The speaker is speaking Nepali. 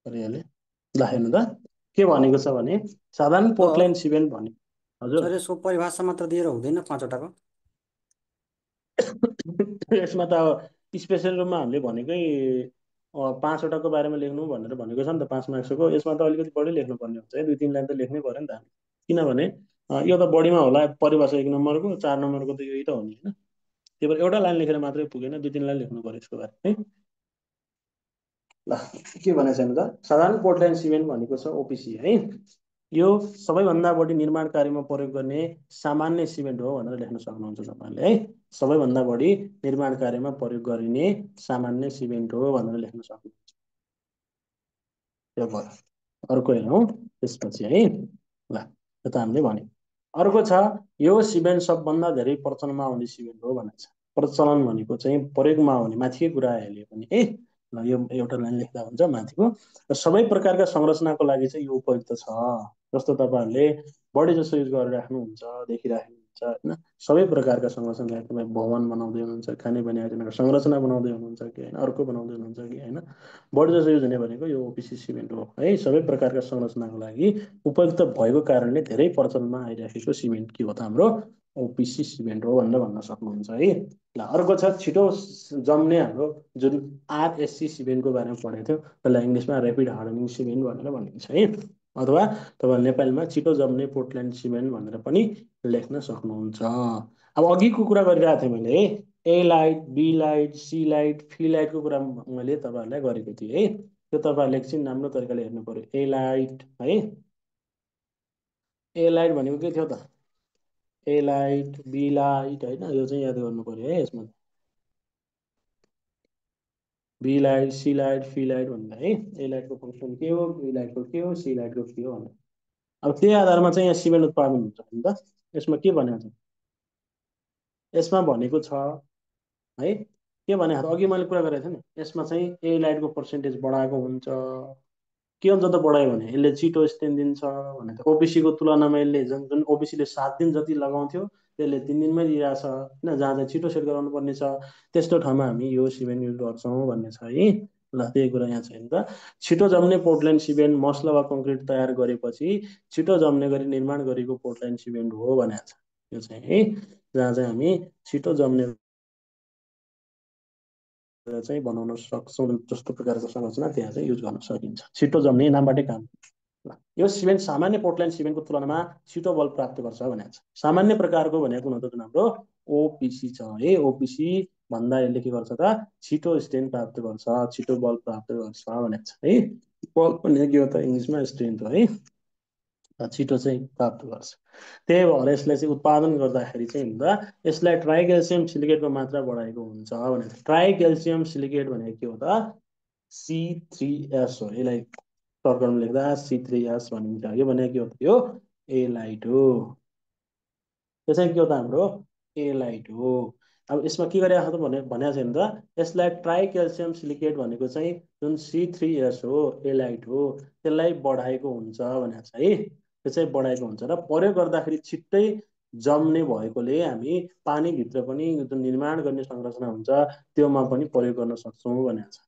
गरिहालेँ। ल हेर्नु त के भनेको छ भने साधारण पोर्टल्यान्ड सिमेन्ट भने हजुर सर यसको परिभाषा मात्र दिएर हुँदैन 5वटाको? यसमा त अब स्पेसल रूपमा हामीले भनेकै 5वटाको बारेमा लेख्नु भनेर भनेको छ नि त 5 मार्क्सको। यसमा त अलिकति बढी लेख्नुपर्ने हुन्छ है, 2-3 लाइन त लेख्नै पर्यो नि त। किनभने यो त बढीमा होला परिभाषा 1 नम्बरको, 4 नम्बरको त यही त हो नि होइन। त्यही भएर एउटा लाइन लेखेर मात्रै पुगेन, 2-3 लाइन लेख्नु पर्यो यसको बारे है। ल के भनेको छ त साधारण पोर्टल्यान्ड सिमेन्ट भनेको छ ओपिसी है। यो सबैभन्दा बढी निर्माण कार्यमा प्रयोग गर्ने सामान्य सिमेन्ट हो भनेर लेख्न सक्नुहुन्छ तपाईँले है। सबैभन्दा बढी निर्माण कार्यमा प्रयोग गरिने सामान्य सिमेन्ट हो भनेर लेख्न सक्नुहुन्छ। त्यो भयो। अर्को हेरौँ त्यसपछि है। ल यो त हामीले भन्यो। अर्को छ यो सिमेन्ट सबभन्दा धेरै प्रचलनमा आउने सिमेन्ट हो भनेको छ। प्रचलन भनेको चाहिँ प्रयोगमा आउने माथिकै कुरा हेर्यो भने है। ल यो एउटा लाइन लेख्दा हुन्छ माथिको। र सबै प्रकारका संरचनाको लागि चाहिँ यो उपयुक्त छ। जस्तो तपाईँहरूले बढी जसो युज गरेर राख्नुहुन्छ, देखिराख्नुहुन्छ होइन। सबै प्रकारका संरचना तपाईँ भवन बनाउँदै हुनुहुन्छ, खानेपानी आयोजनाको संरचना बनाउँदै हुनुहुन्छ कि होइन, अर्को बनाउँदै हुनुहुन्छ कि होइन, बढी जसो युज हुने भनेको यो ओपिसी सिमेन्ट हो है। सबै प्रकारका संरचनाको लागि उपयुक्त भएको कारणले धेरै प्रचलनमा आइराखेको सिमेन्ट के हो त हाम्रो ओपिसी सिमेन्ट हो भनेर भन्न सक्नुहुन्छ है। ल अर्को छ छिटो जम्ने हाम्रो जुन आरएससी सिमेन्टको बारेमा पढेको थियो, त्यसलाई इङ्ग्लिसमा ऱ्यापिड हार्डनिङ सिमेन्ट भनेर भनिन्छ है। अथवा तपाईँ नेपालीमा छिटो जम्ने पोर्टल्यान्ड सिमेन्ट भनेर पनि लेख्न सक्नुहुन्छ। अब अघिको कुरा गरिरहेको थिएँ मैले है, A light, B light, C light, फी लाइटको कुरा मैले तपाईँहरूलाई गरेको थिएँ है। त्यो तपाईँहरूले एकछिन राम्रो तरिकाले हेर्नु पर्यो। ए लाइट है, ए लाइट भनेको के थियो त, ए लाइट, बी लाइट होइन, यो चाहिँ याद गर्नु पर्यो है। यसमा बी लाइट, सी लाइट, फी लाइट भन्दा है, ए लाइटको फङ्सन के हो, बी लाइटको के हो, सी लाइटको के हो भनेर। अब त्यही आधारमा चाहिँ यहाँ सिमेन्ट उत्पादन हुन्छ नि त। यसमा के भनेको छ, यसमा भनेको छ है, के भने अघि मैले कुरा गरेको थिएँ नि, यसमा चाहिँ ए लाइटको पर्सेन्टेज बढाएको हुन्छ। के हुन्छ त बढायो भने यसले छिटो स्टेन दिन्छ भने त ओबिसीको तुलनामा यसले जुन जुन ओबिसीले 7 दिन जति लगाउँथ्यो त्यसले 3 दिनमै दिइरहेछ होइन। जहाँ चाहिँ छिटो सेट गराउनु पर्ने छ त्यस्तो ठाउँमा हामी यो सिमेन्ट युज गर्छौँ भन्ने छ है। ल त्यही कुरा यहाँ छैन त। छिटो जम्ने पोर्टल्यान्ड सिमेन्ट मसला वा कङ्क्रिट तयार गरेपछि छिटो जम्ने गरी निर्माण गरेको पोर्टल्यान्ड सिमेन्ट हो भनेको छ यो चाहिँ है। जहाँ चाहिँ हामी छिटो जम्ने चाहिँ बनाउन सक्छौँ जस्तो प्रकारको संरचना त्यहाँ चाहिँ युज गर्न सकिन्छ। छिटो जम्ने नामबाटै काम। यो सिमेन्ट सामान्य पोर्टल्यान्ड सिमेन्टको तुलनामा छिटो बल प्राप्त गर्छ भनेको छ। सामान्य प्रकारको भनेको हुन त जुन हाम्रो ओपिसी छ है, ओपिसी भन्दा यसले के गर्छ त छिटो स्ट्रेन्थ प्राप्त गर्छ, छिटो बल प्राप्त गर्छ भनेको छ है। बल भनेको के हो त इङ्ग्लिसमा स्ट्रेन्थ हो है। छिटो चाहिँ प्राप्त गर्छ। त्यही भएर यसलाई चाहिँ उत्पादन गर्दाखेरि चाहिँ हुँदा यसलाई ट्राइक्याल्सियम सिलिकेटको मात्रा बढाएको हुन्छ भने ट्राइक्याल्सियम सिलिकेट भनेको के हो त C3S हो। यसलाई सर्कलमा लेख्दा C3S भनिन्छ। यो भनेको के हो त यो ए लाइट हो। यो चाहिँ के हो त हाम्रो ए लाइट हो। अब यसमा के गरेको त भनेको छैन त, यसलाई ट्राइक्याल्सियम सिलिकेट भनेको चाहिँ जुन C3S हो ए लाइट हो त्यसलाई बढाएको हुन्छ भनेको छ है। त्यो चाहिँ बढाएको हुन्छ र प्रयोग गर्दाखेरि छिट्टै जम्ने भएकोले हामी पानीभित्र पनि जुन निर्माण गर्ने संरचना हुन्छ त्योमा पनि प्रयोग गर्न सक्छौँ भनेको छ